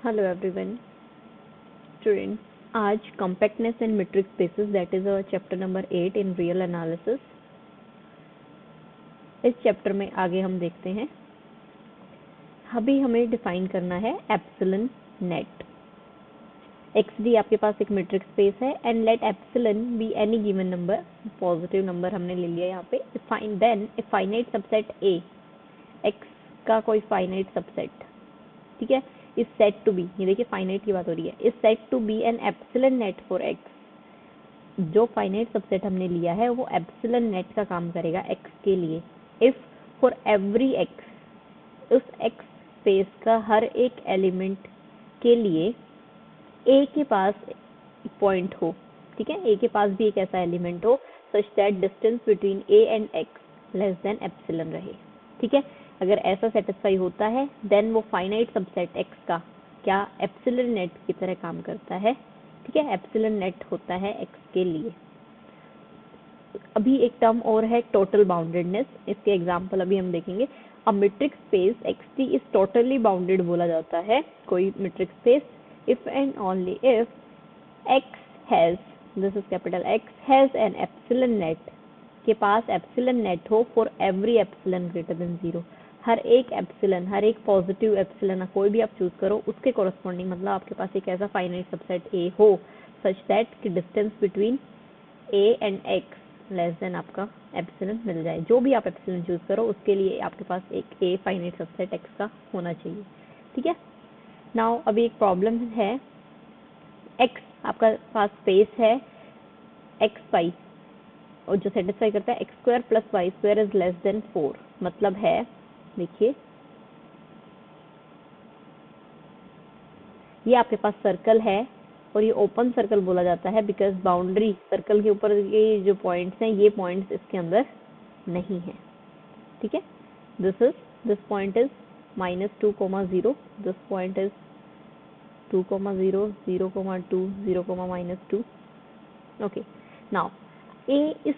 Hello everyone student, आज compactness and metric spaces that is our chapter number 8 in real analysis. इस chapter में आगे हम देखते हैं, अभी हमें डिफाइन करना है एप्सिलॉन नेट। XD आपके पास एक मेट्रिक स्पेस है and let epsilon be any given number, positive number हमने ले लिया यहाँ पे। Find then a finite subset A, X का कोई फाइनाइट सबसेट, ठीक है, इस सेट टू बी, ये देखिए फाइनाइट की बात हो रही है, इस set to be an epsilon net for X. जो फाइनाइट सबसेट हमने लिया है वो एप्सिलॉन नेट का काम करेगा एक्स के लिए। इफ फॉर एवरी एक्स, उस एक्स स्पेस का हर एक एलिमेंट के लिए ए के पास पॉइंट हो, ठीक है, ए के पास भी एक ऐसा एलिमेंट हो सच that distance between A and x less than epsilon रहे, ठीक है। अगर ऐसा सेटिस्फाई होता है देन वो फाइनाइट सबसेट एक्स का क्या एप्सिलॉन नेट की तरह काम करता है, ठीक है, एप्सिलॉन नेट होता है एक्स के लिए। अभी एक टर्म और है टोटल बाउंडेडनेस, इसके एग्जांपल अभी हम देखेंगे। A metric space XT is totally bounded बोला जाता है कोई metric space if and only if X has, this is capital X has an epsilon net, के पास एप्सिलॉन नेट हो for every epsilon greater than 0, हर एक एप्सिलॉन, हर एक पॉजिटिव एप्सिलॉन, कोई भी आप चूज करो उसके कॉरस्पॉन्डिंग, मतलब आपके पास एक ऐसा फाइनाइट सबसेट A हो सच दैट कि distance between A and X less than आपका एप्सिलॉन मिल जाए। जो भी आप एप्सिलॉन चूज करो उसके लिए आपके पास एक A फाइनाइट सबसेट X का होना चाहिए, ठीक है। नाउ अभी एक प्रॉब्लम है, X आपका पास स्पेस है XY और जो सेटिस्फाई करता है X square plus Y square is less than 4, मतलब है, देखिए ये आपके पास सर्कल है और ये ओपन सर्कल बोला जाता है बिकॉज बाउंड्री सर्कल के ऊपर के जो पॉइंट्स हैं ये पॉइंट्स इसके अंदर नहीं है, ठीक है। This point is -2, this point is 2, 0, 0, 2, 0, -2। Okay, now a इस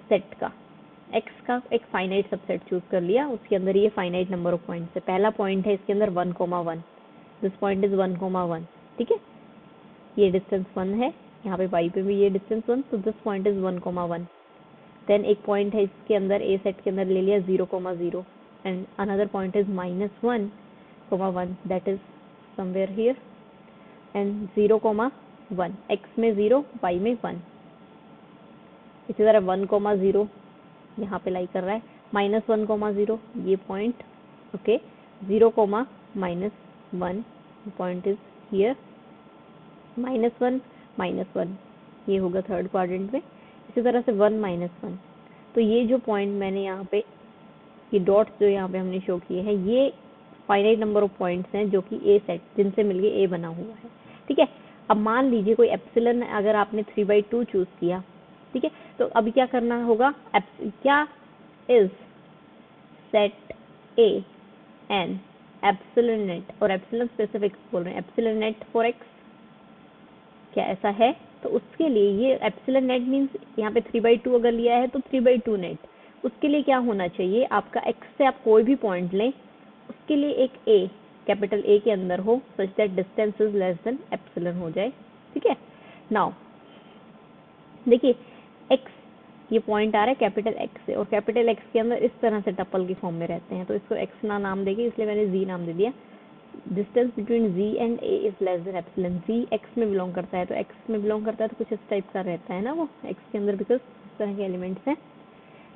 सेट का एक्स का एक फाइनाइट सबसेट चूज कर लिया, उसके अंदर ये फाइनाइट नंबर ऑफ पॉइंट्स है। पहला पॉइंट है इसके अंदर 1, 1, दिस पॉइंट इज 1, 1, ठीक है, ये डिस्टेंस 1 है, यहाँ पे y पे भी ये डिस्टेंस 1, तो दिस पॉइंट इज 1, 1। देन एक पॉइंट है इसके अंदर ए सेट के अंदर ले लिया 0, 0 and another point is -1, 1 that is somewhere here and 0, 1, x में 0 y में 1। इसी तरह 1, 0 यहाँ पे लाई कर रहा है, -1, 0 ये point, okay, 0, -1 point is here, -1, -1 ये होगा थर्ड क्वाड्रेंट में। इसी तरह से 1, -1, तो ये जो पॉइंट मैंने यहाँ पे, ये डॉट्स जो यहाँ पे हमने शो किए हैं, ये फाइनाइट नंबर ऑफ पॉइंट्स हैं जो कि ए सेट जिनसे मिलके ए बना हुआ है, ठीक है। अब मान लीजिए कोई एप्सिलॉन अगर आपने 3/2 चूज किया, ठीक है, तो अभी क्या करना होगा, क्या is set a an epsilon net, और एप्सिलॉन स्पेसिफिक बोल रहे हैं, एप्सिलॉन नेट फॉर एक्स, क्या ऐसा है? तो उसके लिए ये एप्सिलॉन नेट मींस यहाँ पे 3/2 अगर लिया है तो 3/2 नेट, उसके लिए क्या होना चाहिए, आपका एक्स से आप कोई भी पॉइंट लें उसके लिए एक ए, कैपिटल ए के अंदर हो सच that distance is less than epsilon हो जाए, ठीक है। नाउ देखिए एक्स, ये पॉइंट आ रहा है कैपिटल एक्स से, और कैपिटल एक्स के अंदर इस तरह से टपल के फॉर्म में रहते हैं, तो इसको एक्स ना नाम देंगे, इसलिए मैंने जी नाम दे दिया। Distance between z and a is less than epsilon, z x में बिलोंग करता है, तो x में बिलोंग करता है तो कुछ इस टाइप का रहता है ना वो x के अंदर, बिकॉज इस तरह के एलिमेंट्स हैं।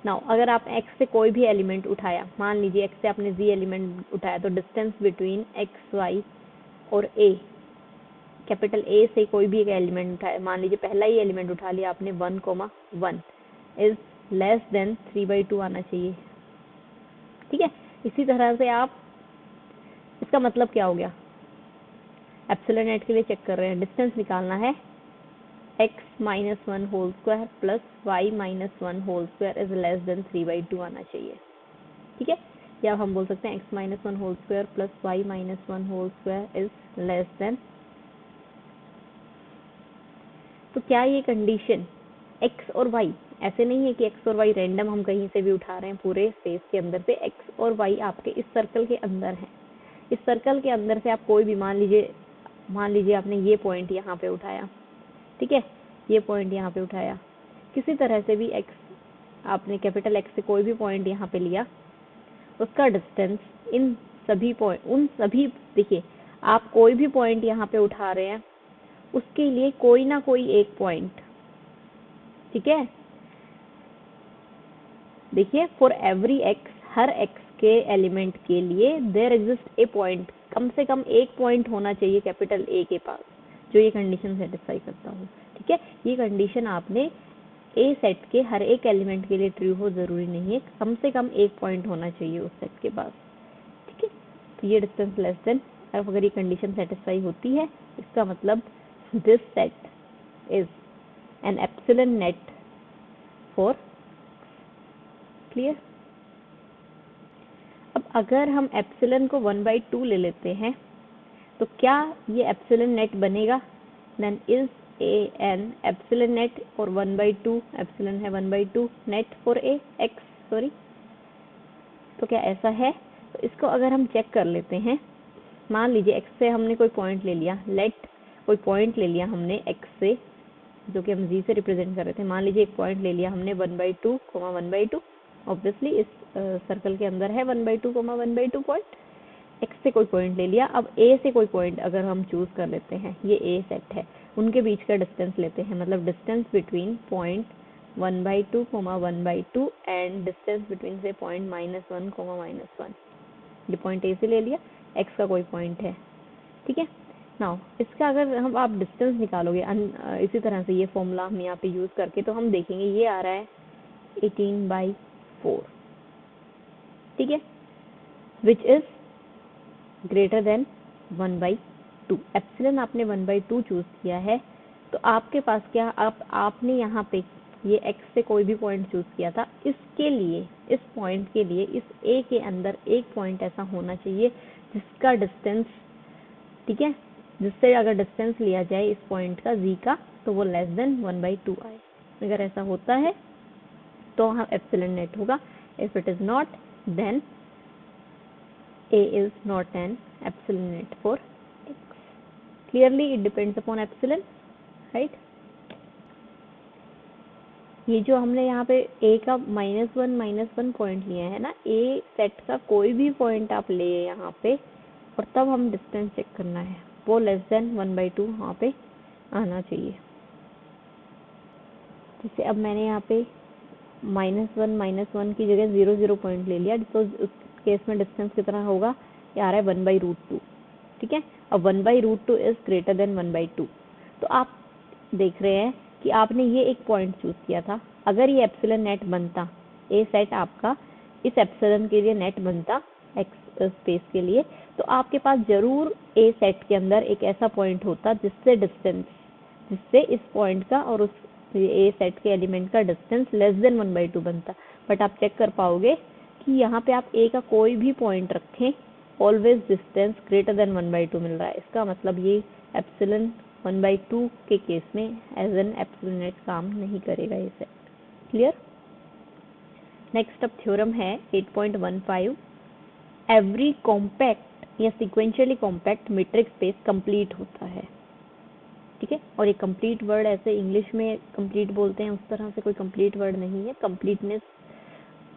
नाउ अगर आप x से कोई भी एलिमेंट उठाया, मान लीजिए x से आपने z एलिमेंट उठाया, तो डिस्टेंस बिटवीन x y और a, कैपिटल A से कोई भी एक एलिमेंट उठाया, मान लीजिए पहला ही एलिमेंट उठा लिया आपने 1, 1 इज लेस देन 3/2 आना चाहिए, ठीक है। इसी तरह से आप, इसका मतलब क्या हो गया, एप्सिलॉन नेट के लिए चेक कर रहे हैं, डिस्टेंस निकालना है, x -1 whole square plus y -1 whole square is less than 3/2 आना चाहिए, ठीक है। या हम बोल सकते हैं x -1 whole square plus y -1 whole square is less than, तो क्या ये कंडीशन x और y, ऐसे नहीं है कि x और y रैंडम हम कहीं से भी उठा रहे हैं, पूरे स्पेस के अंदर से x और y आपके इस सर्कल के अंदर है, इस सर्कल के अंदर से आप कोई भी, मान लीजिए मान लीजिए आपने ये पॉइंट यहाँ पे उठाया, ठीक है, ये पॉइंट यहाँ पे उठाया, किसी तरह से भी एक्स, आपने कैपिटल एक्स से कोई भी पॉइंट यहाँ पे लिया, उसका डिस्टेंस इन सभी पॉइंट, उन सभी, देखिए आप कोई भी पॉइंट यहाँ पे उठा रहे हैं, उसके लिए कोई ना कोई एक पॉइंट, ठीक है, देखिए for every x, her x के एलिमेंट के लिए देयर एग्जिस्ट ए पॉइंट, कम से कम एक पॉइंट होना चाहिए कैपिटल ए के पास जो ये कंडीशन सेटिस्फाई करता हो, ठीक है। ये कंडीशन आपने ए सेट के हर एक एलिमेंट के लिए ट्रू हो जरूरी नहीं है, कम से कम एक पॉइंट होना चाहिए उस सेट के पास, ठीक है। तो ये डिस्टेंस लेस देन, अगर ये कंडीशन सेटिस्फाई होती है, इसका मतलब this set is an epsilon net for, clear. अब अगर हम एप्सिलॉन को 1/2 ले लेते हैं तो क्या ये एप्सिलॉन नेट बनेगा? Then is a an epsilon net और 1/2, एप्सिलॉन है 1/2 net for a X, sorry, तो क्या ऐसा है? तो इसको अगर हम चेक कर लेते हैं, मान लीजिए एक्स से हमने कोई पॉइंट ले लिया, लेट कोई पॉइंट ले लिया हमने एक्स से, जो कि हम जी से रिप्रेजेंट कर रहे थे, मान लीजिए एक पॉइंट ले लिया हमने 1/2, 1/2, ऑब्वियसली इस सर्कल के अंदर है 1/2, 1/2 पॉइंट, एक्स से कोई पॉइंट ले लिया। अब ए से कोई पॉइंट अगर हम चूज कर लेते हैं, ये ए सेट है, उनके बीच का डिस्टेंस लेते हैं, मतलब distance between point 1/2, 1/2 and distance between से पॉइंट -1, -1, ये पॉइंट ए से ले लिया, एक्स का कोई पॉइंट है, ठीक है। नाउ इसका अगर हम आप डिस्टेंस निकालोगे इसी तरह से ये फॉर्मूला हम यहाँ पे यूज करके, तो हम देखेंगे ये आ रहा है 18/4, ठीक है, which is greater then 1/2। Epsilon आपने 1/2 चूज किया है, तो आपके पास क्या, आपने यहाँ पे ये x से कोई भी पॉइंट चूज किया था, इसके लिए, इस पॉइंट के लिए, इस a के अंदर एक पॉइंट ऐसा होना चाहिए जिसका डिस्टेंस, ठीक है, जिससे अगर डिस्टेंस लिया जाए इस पॉइंट का z का, तो वो लेस देन 1/2 आए। अगर ऐसा होता है तो हम एप्सिलॉन नेट होगा, if it is not then A is not an epsilon net for x. Clearly it depends upon epsilon, right? ये जो हमने यहाँ पे a का -1 पॉइंट लिया है ना, a सेट का कोई भी पॉइंट आप ले यहाँ पे, और तब हम डिस्टेंस चेक करना है, वो लेस देन 1/2 वहाँ पे आना चाहिए। जैसे अब मैंने यहाँ पे -1 की जगह 0 पॉइंट ले लिया, तो उस केस में डिस्टेंस कितना होगा, ये आ रहा है 1/√2, ठीक है। अब 1/√2 इज ग्रेटर देन 1/2, तो आप देख रहे हैं कि आपने ये एक पॉइंट चूज किया था, अगर ये एप्सिलॉन नेट बनता, ए सेट आपका इस एप्सिलॉन के लिए नेट बनता एक्स स्पेस के लिए, तो आपके पास जरूर ए सेट के अंदर एक ऐसा पॉइंट होता जिससे डिस्टेंस, जिससे इस पॉइंट का और उस ए सेट के एलिमेंट का डिस्टेंस लेस देन 1/2 बनता। बट आप चेक कर पाओगे कि यहाँ पे आप ए का कोई भी पॉइंट रखें, ऑलवेज डिस्टेंस ग्रेटर देन 1/2 मिल रहा है। इसका मतलब ये एप्सिलॉन 1/2 के केस में एज एन एप्सिलॉन नेट काम नहीं करेगा ये सेट, क्लियर। नेक्स्ट अब थ्योरम है 8.15, एवरी कॉम्पैक्ट या sequentially compact metric space complete होता है, ठीक है। और ये कंप्लीट वर्ड ऐसे इंग्लिश में कंप्लीट बोलते हैं, उस तरह से कोई कंप्लीट वर्ड नहीं है। कंप्लीटनेस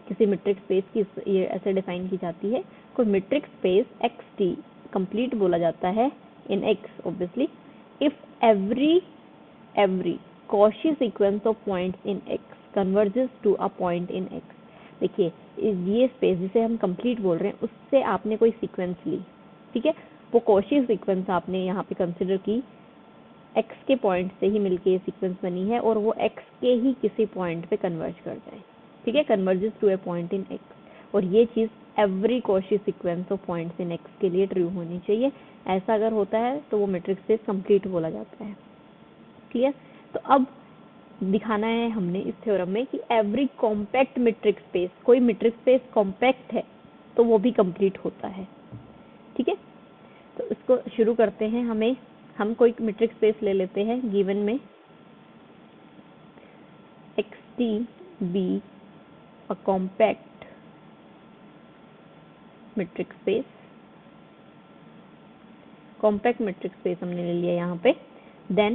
किसी मीट्रिक स्पेस की ये ऐसे डिफाइन की जाती है, कोई metric space X T complete बोला जाता है in X obviously if every Cauchy sequence of points in X converges to a point in X. देखिए ये स्पेस जिसे हम कंप्लीट बोल रहे हैं, उससे आपने कोई सीक्वेंस ली, ठीक है, वो कॉची सीक्वेंस आपने यहाँ पे कंसिडर की, एक्स के पॉइंट से ही मिलके ये सीक्वेंस बनी है, और वो एक्स के ही किसी पॉइंट पे कन्वर्ज कर जाए, ठीक है, converges to a point in X. और ये चीज every Cauchy sequence of points in X के लिए ट्रू होनी चाहिए। ऐसा अगर होता है तो वो मैट्रिक्स स्पेस कंप्लीट बोला जाता है, क्लियर। तो अब दिखाना है हमने इस थ्योरम में कि एवरी कॉम्पैक्ट मैट्रिक स्पेस, कोई मैट्रिक स्पेस कॉम्पैक्ट है तो वो भी कंप्लीट होता है, ठीक है। तो इसको शुरू करते हैं, हम कोई मैट्रिक स्पेस ले लेते हैं गिवन में xt be a compact metric space, compact matrix space हमने ले लिया यहाँ पे, then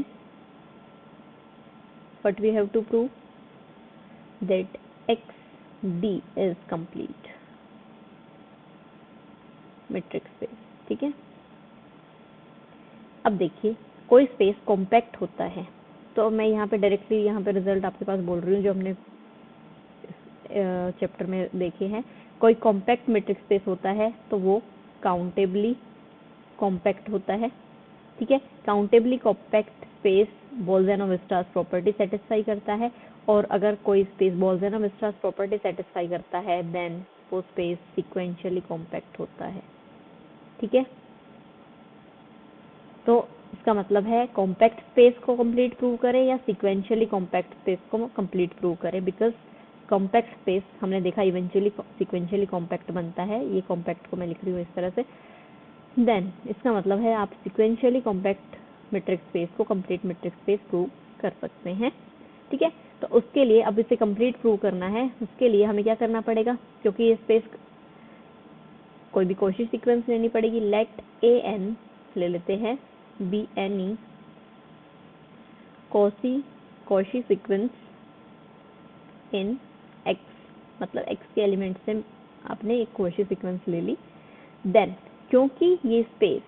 what we have to prove that XD is complete matrix space. ठीक है, अब देखिए कोई स्पेस कॉम्पैक्ट होता है, तो मैं यहाँ पे डायरेक्टली यहाँ पे रिजल्ट आपके पास बोल रही हूँ जो हमने चैप्टर में देखे हैं। कोई कॉम्पैक्ट मैट्रिक्स स्पेस होता है तो वो काउंटेबली कॉम्पैक्ट होता है। ठीक है, countably compact space Bolzano Weierstrass property satisfy करता है, और अगर कोई स्पेस बोल्ज़ेनोव-स्ट्रास प्रॉपर्टी सेटिस्फाई करता है देन वो स्पेस सीक्वेंशियली कॉम्पैक्ट होता है। ठीक है, तो इसका मतलब है कॉम्पैक्ट स्पेस को कंप्लीट प्रूव करें या सीक्वेंशियली कॉम्पैक्ट स्पेस को कंप्लीट प्रूव करें, बिकॉज कॉम्पैक्ट स्पेस हमने देखा इवेंचुअली सीक्वेंशियली कॉम्पैक्ट बनता है। ये कॉम्पैक्ट को मैं लिख रही हूँ इस तरह से, देन इसका मतलब है आप सीक्वेंशियली कॉम्पैक्ट मैट्रिक्स स्पेस को कंप्लीट मैट्रिक्स स्पेस प्रूव कर सकते हैं। ठीक है, तो उसके लिए अब इसे कंप्लीट प्रूव करना है, उसके लिए हमें क्या करना पड़ेगा, क्योंकि ये स्पेस कोई भी कॉची सीक्वेंस लेनी पड़ेगी। लेट an ले लेते हैं be any Cauchy sequence in x, मतलब x के एलिमेंट से आपने एक कॉची सीक्वेंस ले ली। देन क्योंकि ये स्पेस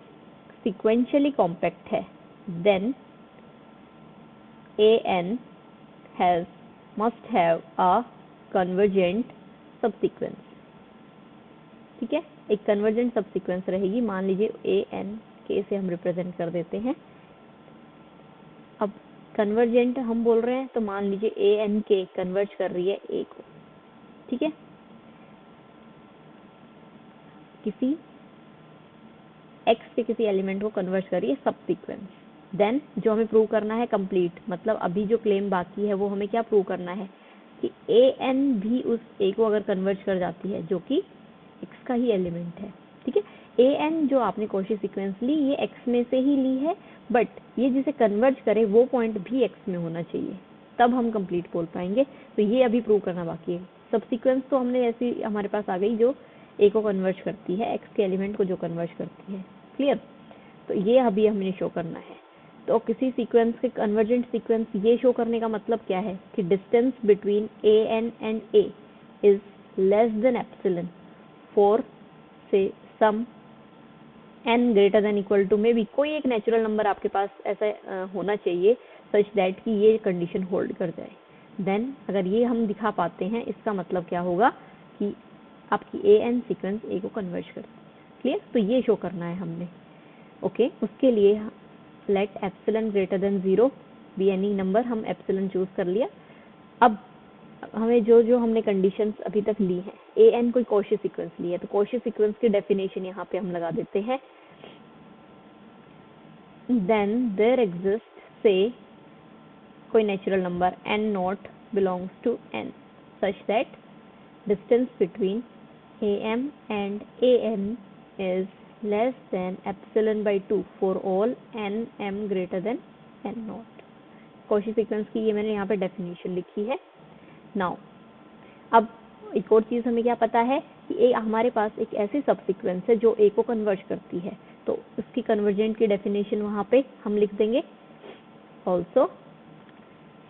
सीक्वेंशियली कॉम्पैक्ट है, then an must have a convergent subsequence। ठीक है, एक कन्वर्जेंट सब सीक्वेंस रहेगी। मान लीजिए an के से हम रिप्रेजेंट कर देते हैं। अब कन्वर्जेंट हम बोल रहे हैं तो मान लीजिए an के कन्वर्ज कर रही है a को। ठीक है, किसी x के किसी एलिमेंट को कन्वर्ज कर रही है सब सीक्वेंस। देन जो हमें प्रूव करना है कंप्लीट, मतलब अभी जो क्लेम बाकी है वो हमें क्या प्रूव करना है कि an भी उस a को अगर कन्वर्ज कर जाती है जो कि x का ही एलिमेंट है। ठीक है, an जो आपने कॉची सीक्वेंस ली ये x में से ही ली है, बट ये जिसे कन्वर्ज करे वो पॉइंट भी x में होना चाहिए, तब हम कंप्लीट बोल पाएंगे। तो ये अभी प्रूव करना बाकी है। सब सीक्वेंस तो हमने ऐसी हमारे पास आ गई जो a को कन्वर्ज करती है, x के एलिमेंट को जो कन्वर्ज करती है। क्लियर, तो ये अभी हमें शो करना है। तो किसी सीक्वेंस के कन्वर्जेंट सीक्वेंस ये शो करने का मतलब क्या है कि distance between an and a is less than epsilon for say some n greater than equal to में भी कोई एक नेचुरल नंबर आपके पास ऐसा होना चाहिए सच दैट कि ये कंडीशन होल्ड कर जाए। देन अगर ये हम दिखा पाते हैं इसका मतलब क्या होगा कि आपकी an सीक्वेंस a को कन्वर्ज करती है। क्लियर, तो ये शो करना है हमने। ओके, उसके लिए let epsilon greater than 0 be any number, हम एप्सिलॉन चूज कर लिया। अब हमें जो हमने कंडीशंस अभी तक ली हैं, an कोई कॉची सीक्वेंस ली है तो कॉची सीक्वेंस की डेफिनेशन यहाँ पे हम लगा देते हैं। देन देयर एग्जिस्ट से कोई natural number n not belongs to n such that distance between am and an is less than epsilon by 2 for all n m greater than n not. Cauchy sequence की ये मैंने यहाँ पे definition लिखी है। Now अब एक और चीज़ हमें क्या पता है कि ए हमारे पास एक ऐसी सब सीक्वेंस है जो ए को कन्वर्ज करती है, तो उसकी कन्वर्जेंट की डेफिनेशन वहाँ पे हम लिख देंगे। Also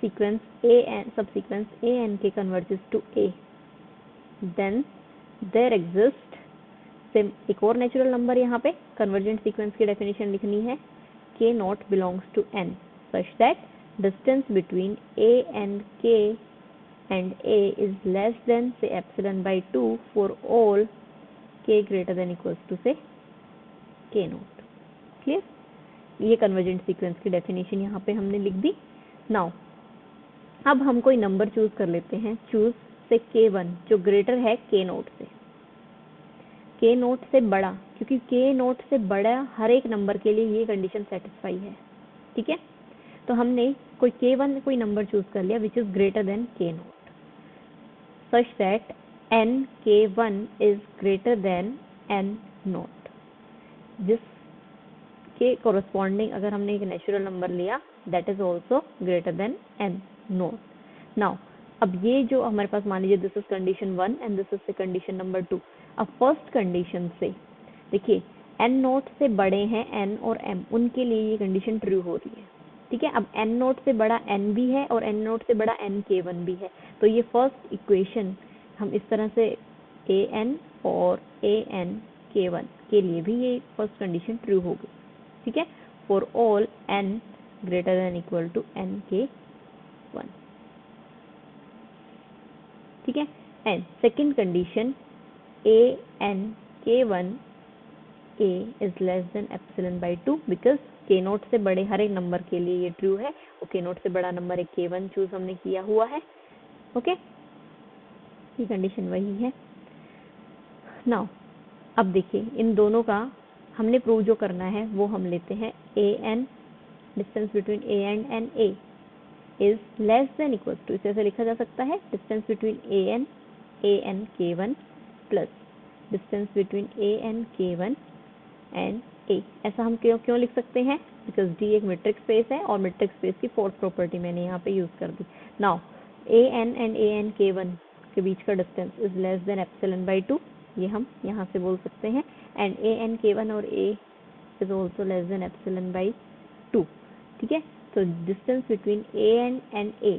sequence A N subsequence A N K converges to A, then there exist some एक और नेचुरल नंबर यहाँ पे कन्वर्जेंट सीक्वेंस की डेफिनेशन लिखनी है K not belongs to N such that distance between A and K and a is less than say epsilon by 2 for all k greater than equals to say k naught। Clear, ये convergent sequence की definition यहाँ पे हमने लिख दी। Now अब हम कोई नंबर चूज कर लेते हैं, चूज से k1 जो ग्रेटर है k नोट से, k नोट से बड़ा, क्योंकि k नोट से बड़ा हर एक नंबर के लिए ये कंडीशन सेटिस्फाई है। ठीक है, तो हमने कोई k1 कोई नंबर चूज कर लिया which is greater then k note such that n k1 is greater than n not, जिसके कोरस्पॉन्डिंग अगर हमने एक नेचुरल नंबर लिया that is also greater than n not. Now अब ये जो हमारे पास मान लीजिए this is condition 1 and this is condition number 2। अब फर्स्ट कंडीशन से देखिए n नोट से बड़े हैं n और m, उनके लिए ये कंडीशन ट्रू हो रही है। ठीक है, अब n नोट से बड़ा n भी है और n नोट से बड़ा n k1 भी है, तो ये फर्स्ट इक्वेशन हम इस तरह से an और an k1 के लिए भी ये फर्स्ट कंडीशन ट्रू होगी। ठीक है, for all n greater than equal to n k1। ठीक है, and second condition an k1 a is less than epsilon by 2 because k note से बड़े हर एक नंबर के लिए ये ट्रू है और k नोट से बड़ा नंबर एक k1 चूज हमने किया हुआ है। ओके, ये कंडीशन वही है। नाउ अब देखिए इन दोनों का हमने प्रूव जो करना है वो हम लेते हैं an, distance between a and n a is less than equal to, इसे ऐसे लिखा जा सकता है distance between an k1 plus distance between an k1 and a। ऐसा हम क्यों लिख सकते हैं, बिकॉज D एक मीट्रिक स्पेस है और मीट्रिक स्पेस की फोर्थ प्रॉपर्टी मैंने यहाँ पे यूज कर दी। Now an and an k1 के बीच का distance is less than epsilon by 2, ये हम यहाँ से बोल सकते हैं, एंड an k1 और a is also less than epsilon by 2। ठीक है, so distance between an and a,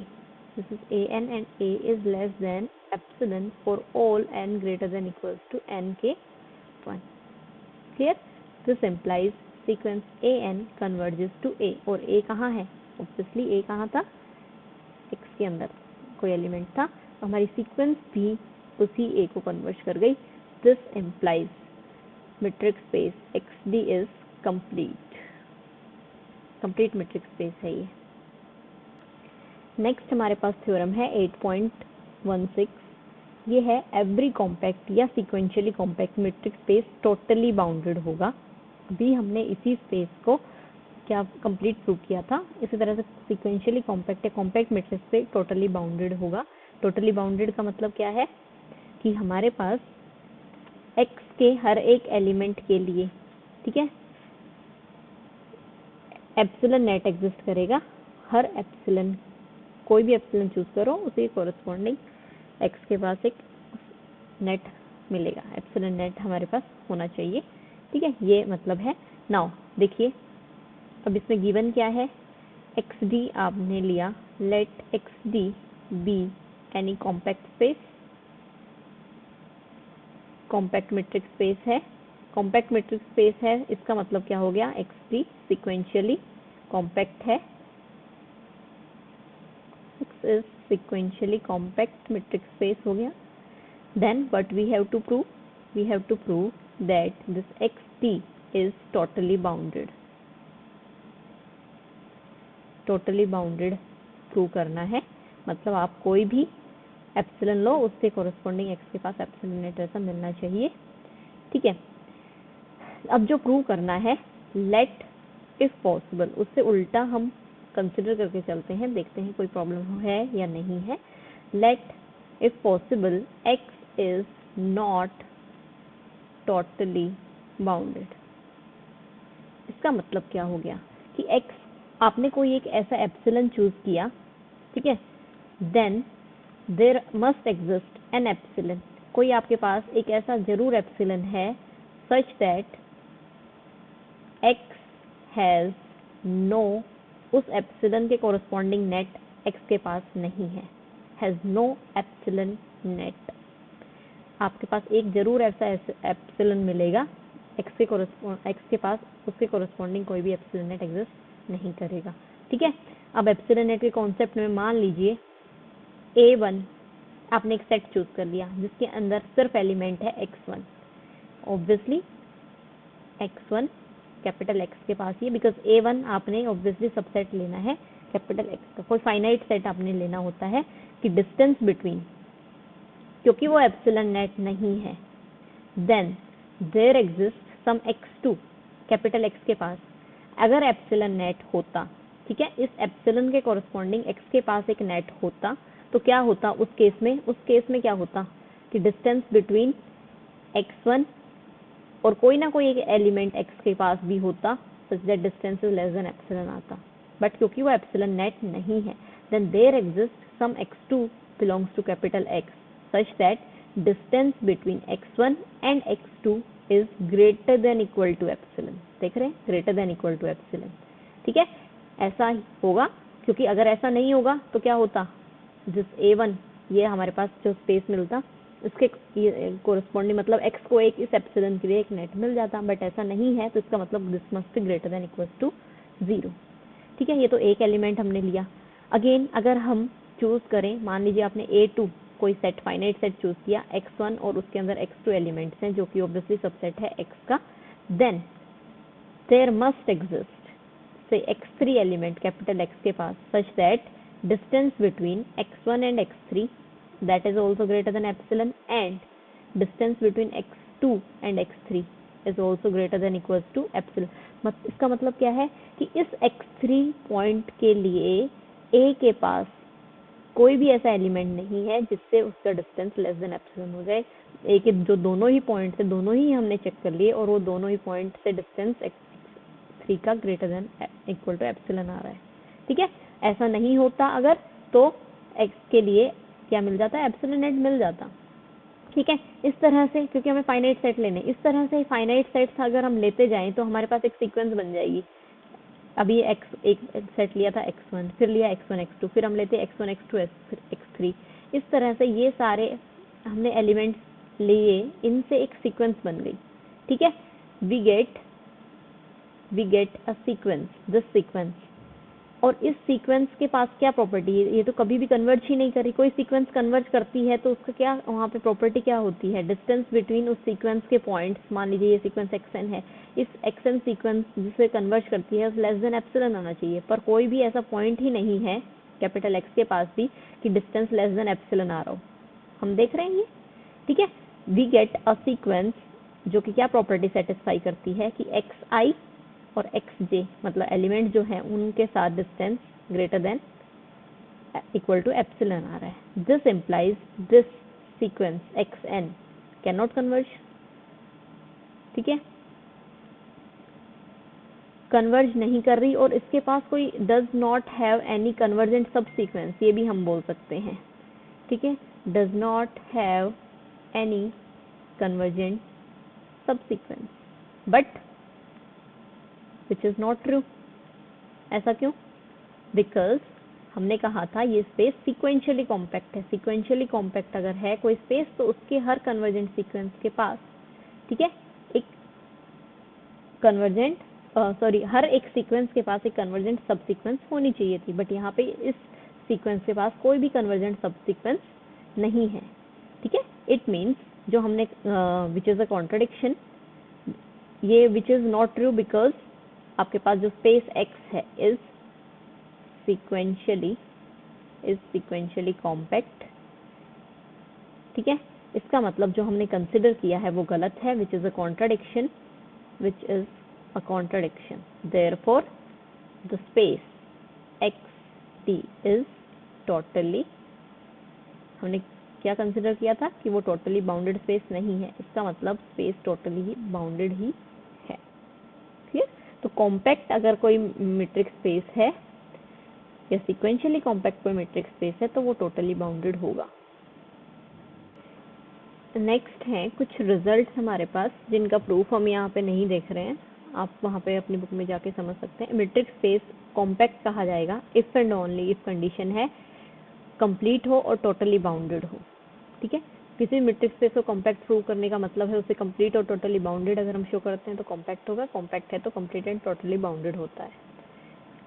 this is an and a is less than epsilon for all n greater than equals to n k1। clear, this implies sequence an converges to a, और a कहाँ है, obviously a कहाँ था, x के अंदर कोई element था, तो हमारी सीक्वेंस भी उसी a को कन्वर्ज कर गई। this implies metric space xd is complete metric space है ये। नेक्स्ट हमारे पास थ्योरम है 8.16, ये है एवरी कॉम्पैक्ट या sequentially compact metric space totally bounded होगा। अभी हमने इसी स्पेस को क्या कंप्लीट प्रूव किया था, इसी तरह से सीक्वेंशियली कॉम्पैक्ट या compact metric space totally bounded होगा। टोटली बाउंडेड का मतलब क्या है कि हमारे पास x के हर एक एलिमेंट के लिए, ठीक है, एप्सिलॉन नेट एग्जिस्ट करेगा। हर एप्सिलॉन, कोई भी एप्सिलॉन चूज करो, उसी कोरस्पॉन्डिंग x के पास एक नेट मिलेगा, एप्सिलॉन नेट हमारे पास होना चाहिए। ठीक है, ये मतलब है। नाउ देखिए अब इसमें गिवन क्या है, xd आपने लिया, let xd be any compact space, compact metric space है, कॉम्पैक्ट मेट्रिक स्पेस है, इसका मतलब क्या हो गया, xd सीक्वेंशियली कॉम्पैक्ट है, x is sequentially compact metric space हो गया। Then what we have to prove, we have to prove that this xd is totally bounded. Totally bounded prove करना है, मतलब आप कोई भी एप्सिलॉन लो, उसके कोरस्पॉन्डिंग x के पास एप्सिलॉन नेट ऐसा मिलना चाहिए। ठीक है, अब जो प्रूव करना है, लेट इफ पॉसिबल, उससे उल्टा हम कंसिडर करके चलते हैं, देखते हैं कोई प्रॉब्लम है या नहीं है। Let if possible x is not totally bounded. इसका मतलब क्या हो गया कि x, आपने कोई एक ऐसा एप्सिलॉन चूज किया, ठीक है, then there must exist an epsilon, कोई आपके पास एक ऐसा जरूर एप्सिलॉन है such that x has no, उस एप्सिलॉन के कोरस्पॉन्डिंग नेट x के पास नहीं है, हैज नो एप्सिलॉन नेट। आपके पास एक जरूर ऐसा एप्सिलॉन मिलेगा, x के पास उसके कोरस्पॉन्डिंग कोई भी एप्सिलॉन नेट एग्जिस्ट नहीं करेगा। ठीक है, अब एप्सिलॉन नेट के कॉन्सेप्ट में मान लीजिए A1 आपने एक सेट चूज कर लिया जिसके अंदर सिर्फ एलिमेंट है x1, obviously x1 capital X के पास ही है, बिकॉज A1 आपने ऑब्वियसली सबसेट लेना है कैपिटल X का, कोई फाइनाइट सेट आपने लेना होता है कि डिस्टेंस बिटवीन, क्योंकि वो एप्सिलॉन नेट नहीं है, then there exist some x2 capital X के पास। अगर एप्सिलॉन नेट होता, ठीक है, इस एप्सिलॉन के कोरस्पॉन्डिंग x के पास एक नेट होता, तो क्या होता उस केस में क्या होता कि डिस्टेंस बिटवीन x1 और कोई ना कोई एक एलिमेंट x के पास भी होता, such that distance is less than epsilon आता। बट क्योंकि वो एप्सिलॉन नेट नहीं है, then there exist some x2 belongs to capital X such that distance between x1 and x2 is greater than equal to epsilon. देख रहे हैं, greater than equal to epsilon. ठीक है, ऐसा ही होगा, क्योंकि अगर ऐसा नहीं होगा तो क्या होता, जिस A1 ये हमारे पास जो स्पेस मिलता उसके कोरस्पॉन्डिंग मतलब x को एक इस एप्सिलॉन के लिए एक नेट मिल जाता, बट ऐसा नहीं है, तो इसका मतलब this must be greater than equal to 0। ठीक है, ये तो एक एलिमेंट हमने लिया। अगेन अगर हम चूज करें, मान लीजिए आपने A2 कोई सेट फाइनाइट सेट चूज किया x1 और उसके अंदर x2 एलिमेंट्स हैं जो कि ऑब्वियसली सबसेट है x का, देन देयर मस्ट एग्जिस्ट से x3 एलिमेंट कैपिटल X के पास such that distance between x1 and x3 that is also greater than epsilon and distance between x2 and x3 is also greater than equals to epsilon। इसका मतलब क्या है कि इस x3 point के लिए A के पास कोई भी ऐसा एलिमेंट नहीं है जिससे उसका डिस्टेंस लेस देन एप्सिलॉन हो जाए। ए के जो दोनों ही पॉइंट से दोनों ही हमने चेक कर लिए और वो दोनों ही पॉइंट से डिस्टेंस x3 का greater than equal to epsilon आ रहा है। ठीक है, ऐसा नहीं होता अगर, तो x के लिए क्या मिल जाता है, एप्सिलॉन नेट मिल जाता। ठीक है, इस तरह से, क्योंकि हमें फाइनाइट सेट लेने, इस तरह से फाइनाइट सेट्स अगर हम लेते जाएं तो हमारे पास एक सीक्वेंस बन जाएगी। अभी एक सेट लिया था x1, फिर लिया x1 x2, फिर हम लेते x1 x2 फिर x3, इस तरह से ये सारे हमने एलिमेंट्स लिए, इनसे एक सीक्वेंस बन गई। ठीक है, we get a sequence, this sequence. और इस सीक्वेंस के पास क्या प्रॉपर्टी है, ये तो कभी भी कन्वर्ज ही नहीं करी। कोई सीक्वेंस कन्वर्ज करती है तो उसका क्या वहाँ पे प्रॉपर्टी क्या होती है, डिस्टेंस बिटवीन उस सीक्वेंस के पॉइंट्स। मान लीजिए ये सीक्वेंस xn है, इस xn सीक्वेंस जिसे कन्वर्ज करती है लेस देन एप्सिलॉन आना चाहिए, पर कोई भी ऐसा पॉइंट ही नहीं है कैपिटल X के पास भी कि डिस्टेंस लेस देन एप्सिलॉन आ रहा हो। हम देख रहे हैं ये। ठीक है, वी गेट अ सीक्वेंस जो कि क्या प्रॉपर्टी सेटिस्फाई करती है कि xi और xj मतलब एलिमेंट जो है उनके साथ distance greater than equal to epsilon आ रहा है। This implies this sequence xn can not converge. ठीक है, कन्वर्ज नहीं कर रही, और इसके पास कोई does not have any convergent subsequence, ये भी हम बोल सकते हैं। ठीक है, does not have any convergent subsequence, but which is not true। ऐसा क्यों? बिकॉज हमने कहा था ये स्पेस सीक्वेंशियली कॉम्पैक्ट है। सीक्वेंशियली कॉम्पैक्ट अगर है कोई स्पेस तो उसके हर कन्वर्जेंट सीक्वेंस के पास, ठीक है, एक कन्वर्जेंट हर एक सीक्वेंस के पास एक कन्वर्जेंट सब सीक्वेंस होनी चाहिए थी, बट यहाँ पे इस सीक्वेंस के पास कोई भी कन्वर्जेंट सब सीक्वेंस नहीं है। ठीक है, इट मीन्स जो हमने विच इज अ कॉन्ट्रडिक्शन, ये which is not true because आपके पास जो स्पेस x है इज सीक्वेंशियली कॉम्पैक्ट। ठीक है, इसका मतलब जो हमने कंसिडर किया है वो गलत है, which is a contradiction, therefore the space xt is totally, हमने क्या कंसिडर किया था कि वो टोटली बाउंडेड स्पेस नहीं है, इसका मतलब स्पेस टोटली बाउंडेड ही है। क्लियर? तो कॉम्पैक्ट अगर कोई मीट्रिक स्पेस है या सीक्वेंशियली कॉम्पैक्ट कोई मीट्रिक स्पेस है तो वो टोटली बाउंडेड होगा। नेक्स्ट है कुछ रिजल्ट्स हमारे पास जिनका प्रूफ हम यहाँ पे नहीं देख रहे हैं, आप वहाँ पे अपनी बुक में जाके समझ सकते हैं। मीट्रिक स्पेस कॉम्पैक्ट कहा जाएगा if and only if condition है कंप्लीट हो और टोटली बाउंडेड हो। ठीक है, किसी मीट्रिक स्पेस को कॉम्पैक्ट प्रूव करने का मतलब है उसे कंप्लीट और टोटली बाउंडेड अगर हम शो करते हैं तो कॉम्पैक्ट होगा, कॉम्पैक्ट है तो कंप्लीट एंड टोटली बाउंडेड होता है।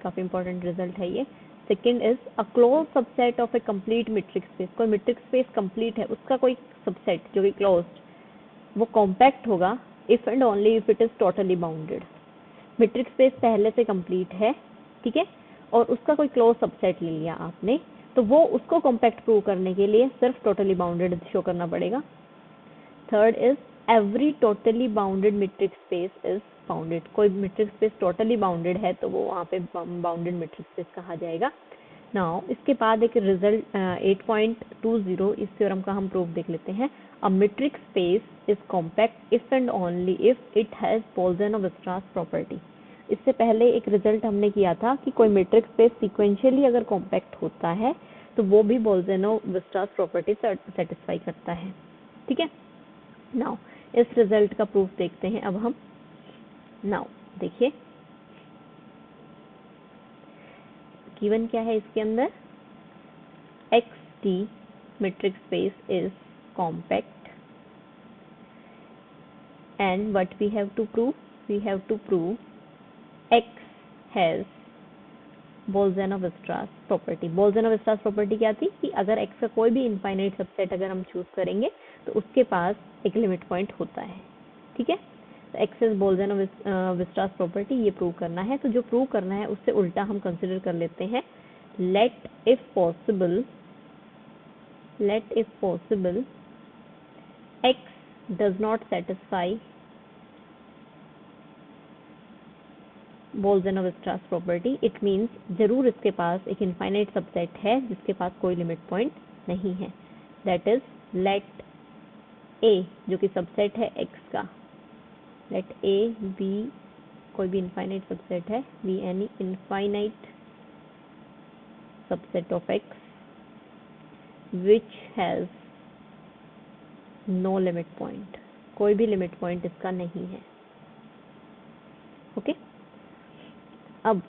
काफी इंपॉर्टेंट रिजल्ट है ये। Second is a close subset of A complete metric space. कोई मीट्रिक स्पेस कंप्लीट है, उसका कोई सबसेट जो कि क्लोज्ड, वो कॉम्पैक्ट होगा if and only if it is totally bounded. Metric space पहले से कंप्लीट है, ठीक है, और उसका कोई क्लोज सबसेट ले लिया आपने, तो वो उसको कॉम्पैक्ट प्रूव करने के लिए सिर्फ टोटली बाउंडेड शो करना पड़ेगा। Third is every totally bounded metric space is bounded. कोई मीट्रिक स्पेस टोटली बाउंडेड है तो वो वहाँ पे बाउंडेड मीट्रिक स्पेस कहा जाएगा। नाउ इसके बाद एक रिजल्ट 8.20 इस थ्योरम का हम प्रूफ देख लेते हैं। A metric space is compact if and only if it has Bolzano Weierstrass property. इससे पहले एक रिजल्ट हमने किया था कि कोई मीट्रिक स्पेस सीक्वेंशियली अगर कॉम्पैक्ट होता है तो वो भी बोल्जनो-वीस्ट्रास प्रॉपर्टी सेटिस्फाई करता है। ठीक है, नाउ इस रिजल्ट का प्रूफ देखते हैं अब हम। नाउ देखिए गिवन क्या है इसके अंदर, XT metric space is compact and what we have to prove, we have to prove X has Bolzano-Weierstrass property. Bolzano-Weierstrass property क्या थी कि अगर X का कोई भी इनफाइनाइट सबसेट अगर हम चूज करेंगे तो उसके पास एक लिमिट पॉइंट होता है, ठीक है। तो X has Bolzano-Weierstrass प्रॉपर्टी, ये प्रूव करना है। तो जो प्रूव करना है उससे उल्टा हम कंसिडर कर लेते हैं let if possible X does not satisfy Bolzano-Weierstrass property, it means जरूर इसके पास एक इनफाइनाइट सबसेट है जिसके पास कोई लिमिट पॉइंट नहीं है। दैट इज लेट A जो कि सबसेट है X का, लेट A बी कोई भी इनफाइनाइट सबसेट है, be any infinite subset of X which has no limit point, कोई भी लिमिट पॉइंट इसका नहीं है। ओके अब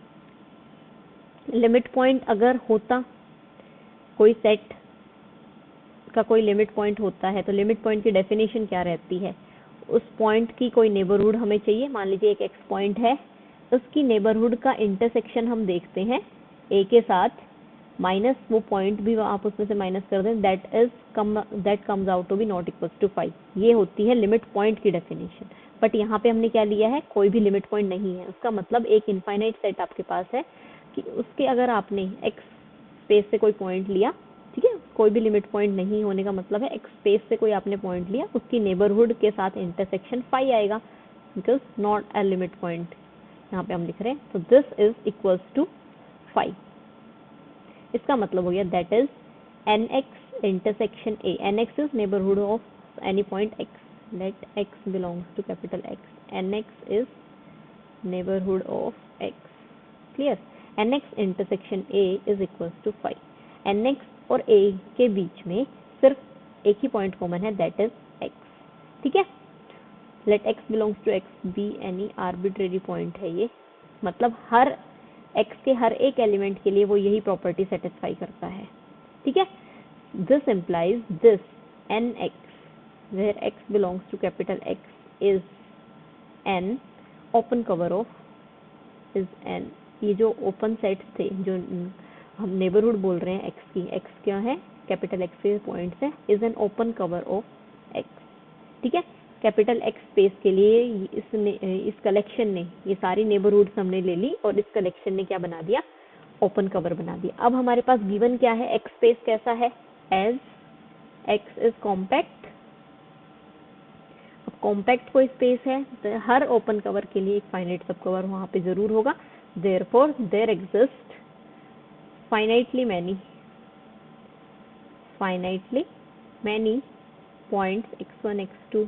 लिमिट पॉइंट अगर होता, कोई सेट का कोई लिमिट पॉइंट होता है तो लिमिट पॉइंट की डेफिनेशन क्या रहती है, उस पॉइंट की कोई नेबरहुड हमें चाहिए। मान लीजिए एक X पॉइंट है, उसकी नेबरहुड का इंटरसेक्शन हम देखते हैं A के साथ, माइनस वो पॉइंट भी आप उसमें से माइनस कर दें, that comes out to be not equal to 5। ये होती है लिमिट पॉइंट की डेफिनेशन। बट यहाँ पे हमने क्या लिया है, कोई भी लिमिट पॉइंट नहीं है। उसका मतलब एक इनफाइनाइट सेट आपके पास है कि उसके अगर आपने X स्पेस से कोई पॉइंट लिया, ठीक है, कोई भी लिमिट पॉइंट नहीं होने का मतलब है X स्पेस से कोई आपने पॉइंट लिया, उसकी नेबरहुड के साथ इंटरसेक्शन 5 आएगा, because not a limit point यहाँ पे हम लिख रहे हैं। तो दिस इज इक्वल्स टू 5। इसका मतलब हो गया that is NX intersection A, NX is neighbourhood of any point X, let X belongs to capital X, NX is neighborhood of X, clear। NX intersection A is equals to 5। NX और A के बीच में सिर्फ एक ही point common है, that is X, ठीक है। let X belongs to X be any arbitrary point है ये, मतलब हर X के हर एक एलिमेंट के लिए वो यही प्रॉपर्टी सेटिस्फाई करता है, ठीक है। This implies this NX where X belongs to capital X is an open cover of is an, ये जो ओपन सेट्स थे जो हम नेबरहुड बोल रहे हैं X की, X क्या है, कैपिटल X के पॉइंट्स है, is an open cover of X, ठीक है। कैपिटल X स्पेस के लिए इस कलेक्शन ने ये सारी नेबरहुड्स हमने ले ली और इस कलेक्शन ने क्या बना दिया, ओपन कवर बना दिया। अब हमारे पास गिवन क्या है, X स्पेस कैसा है, as X is compact. Compact कोई स्पेस है तो हर ओपन कवर के लिए एक फाइनाइट सब कवर वहां पे जरूर होगा। Therefore there exist finitely many points x1 x2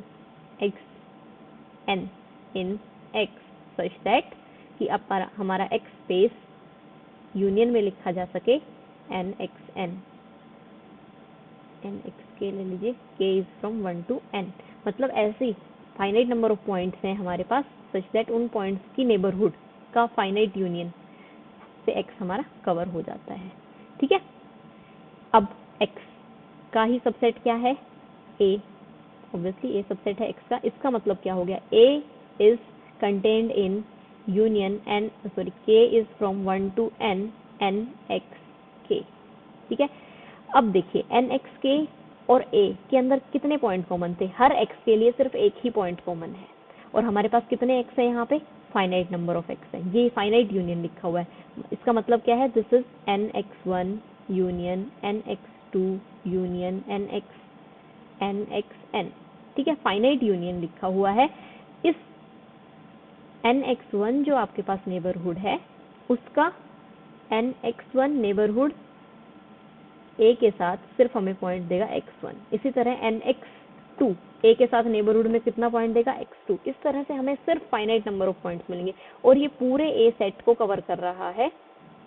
xn in X such that कि अब हमारा X स्पेस यूनियन में लिखा जा सके nxn, nxk ले लीजिए, k is from 1 to n, मतलब ऐसी फाइनाइट नंबर ऑफ पॉइंट्स हैं हमारे पास सच दैट उन पॉइंट्स की नेबरहुड का फाइनाइट यूनियन से X हमारा कवर हो जाता है, ठीक है। अब X का ही सबसेट क्या है, A, ऑब्वियसली A सबसेट है X का। इसका मतलब क्या हो गया, A is contained in union K is from 1 to n nxk, ठीक है। अब देखिए nxk और A के अंदर कितने पॉइंट कॉमन थे, हर X के लिए सिर्फ एक ही पॉइंट कॉमन है और हमारे पास कितने X है यहाँ पे, फाइनाइट नंबर ऑफ X है, ये फाइनाइट यूनियन लिखा हुआ है। इसका मतलब क्या है, this is nx1 union nx2 union nxn, ठीक है, फाइनाइट यूनियन लिखा हुआ है। इस nx1 जो आपके पास नेबरहुड है उसका nx1 नेबरहुड A के साथ सिर्फ हमें पॉइंट देगा x1, इसी तरह nx2 A के साथ नेबरहुड में कितना पॉइंट देगा, x2। इस तरह से हमें सिर्फ फाइनाइट नंबर ऑफ पॉइंट्स मिलेंगे और ये पूरे A सेट को कवर कर रहा है,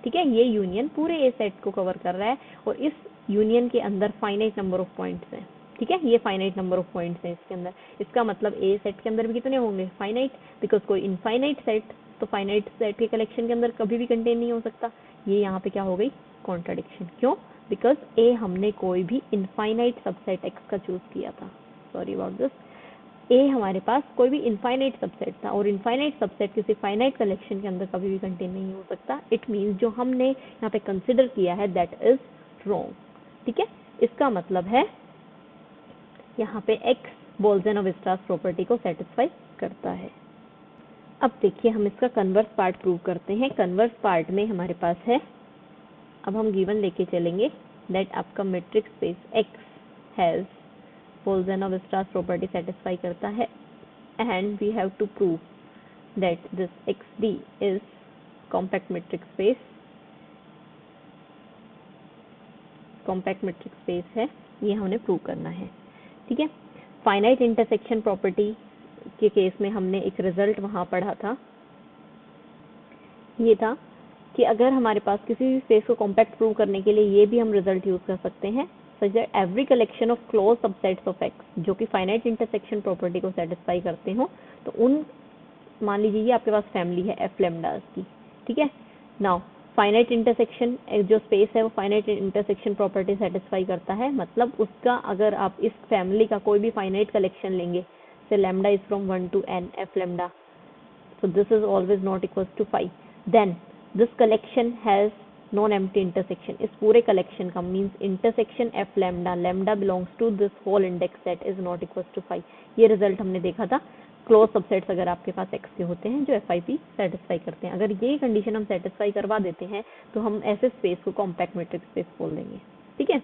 ठीक है। ये यूनियन पूरे A सेट को कवर कर रहा है और इस यूनियन के अंदर फाइनाइट नंबर ऑफ पॉइंट्स हैं, ठीक है, ये फाइनाइट नंबर ऑफ पॉइंट्स हैं इसके अंदर। इसका मतलब ए सेट के अंदर भी कितने होंगे, फाइनाइट, बिकॉज कोई इनफाइनाइट सेट तो फाइनाइट सेट के कलेक्शन के अंदर कभी भी कंटेन नहीं हो सकता। ये यहाँ पे क्या हो गई, कॉन्ट्राडिक्शन। क्यों, बिकॉज ए हमने कोई भी इनफाइनाइट सबसेट एक्स का चूज किया था, सॉरी अबाउट दिस। ए हमारे पास कोई भी इनफाइनाइट सबसेट था, और इनफाइनाइट सबसेट किसी फाइनाइट कलेक्शन के अंदर कभी भी कंटेन नहीं हो सकता। इट मीन्स जो हमने यहाँ पे कंसिडर किया है दैट इज रॉन्ग। ठीक है, इसका मतलब है यहाँ पे एक्स बोल्ज़नोव-स्ट्रास प्रॉपर्टी को सेटिस्फाई करता है। अब देखिए हम इसका कन्वर्स पार्ट प्रूव करते हैं। कन्वर्स पार्ट में हमारे पास है, अब हम गिवन लेके चलेंगे दैट आपका matrix space X has Bolzano Weierstrass property satisfy करता है, and we have to prove that this X D is compact matrix space, compact matrix space है, ये हमने प्रूव करना है। ठीक है, फाइनाइट इंटरसेक्शन प्रॉपर्टी के केस में हमने एक रिजल्ट वहां पढ़ा था, ये था कि अगर हमारे पास किसी भी स्पेस को कॉम्पैक्ट प्रूव करने के लिए ये भी हम रिजल्ट यूज कर सकते हैं, such that every collection of close subsets of x जो कि फाइनाइट इंटरसेक्शन प्रॉपर्टी को सेटिस्फाई करते हो, तो उन, मान लीजिए ये आपके पास फैमिली है एफ लैम्डास की। ठीक है, नाउ फाइनाइट इंटरसेक्शन जो स्पेस है वो फाइनाइट इंटरसेक्शन प्रॉपर्टी सेटिस्फाई करता है, मतलब उसका अगर आप इस फैमिली का कोई भी फाइनाइट कलेक्शन लेंगे, से lambda is from 1 to n f lambda, so this is always not equals to 5, then this collection has non empty intersection। इस पूरे कलेक्शन का means intersection f lambda, lambda belongs to this whole index set is not equals to 5। ये result हमने देखा था। Close subsets अगर आपके पास x के होते हैं जो FIP सेटिस्फाई करते हैं, अगर ये कंडीशन हम सेटिस्फाई करवा देते हैं तो हम ऐसे स्पेस को कॉम्पैक्ट मैट्रिक्स स्पेस बोल देंगे। ठीक है,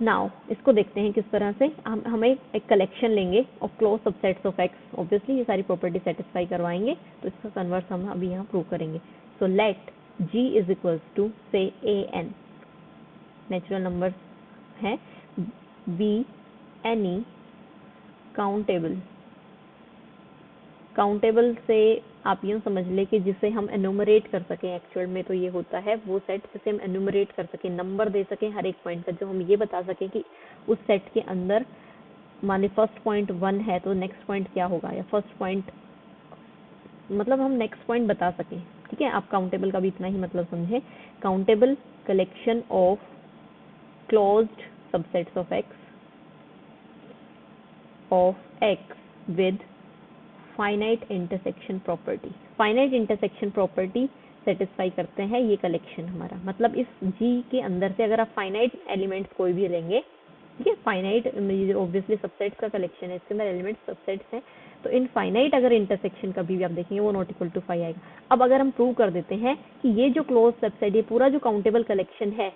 नाउ इसको देखते हैं किस तरह से। हमें एक कलेक्शन लेंगे of close subsets of x, obviously ये सारी प्रॉपर्टी सेटिस्फाई करवाएंगे, तो इसका कन्वर्स हम अभी यहाँ प्रूव करेंगे। So let g is equals to say an, natural number है, बी एनी काउंटेबल, काउंटेबल से आप यूँ समझ ले कि जिसे हम एनुमरेट कर सकें, एक्चुअल में तो ये होता है वो सेट जिसे हम एनुमरेट कर सकें, नंबर दे सकें हर एक पॉइंट का, जो हम ये बता सकें कि उस सेट के अंदर माने फर्स्ट पॉइंट 1 है तो नेक्स्ट पॉइंट क्या होगा, या फर्स्ट पॉइंट मतलब हम नेक्स्ट पॉइंट बता सकें। ठीक है, आप काउंटेबल का भी इतना ही मतलब समझे, countable collection of closed subsets of x with finite intersection property. Finite intersection property satisfy करते हैं ये कलेक्शन हमारा, मतलब इस जी के अंदर से अगर आप फाइनाइट एलिमेंट्स कोई भी लेंगे, ठीक है, फाइनाइट ऑब्वियसली सबसेट्स का कलेक्शन है, इसके अंदर एलिमेंट्स सबसेट्स हैं, तो इन फाइनाइट अगर इंटरसेक्शन कभी भी आप देखेंगे वो नॉट इक्वल टू 5 आएगा। अब अगर हम प्रूव कर देते हैं कि ये जो क्लोज सबसेट, ये पूरा जो काउंटेबल कलेक्शन है,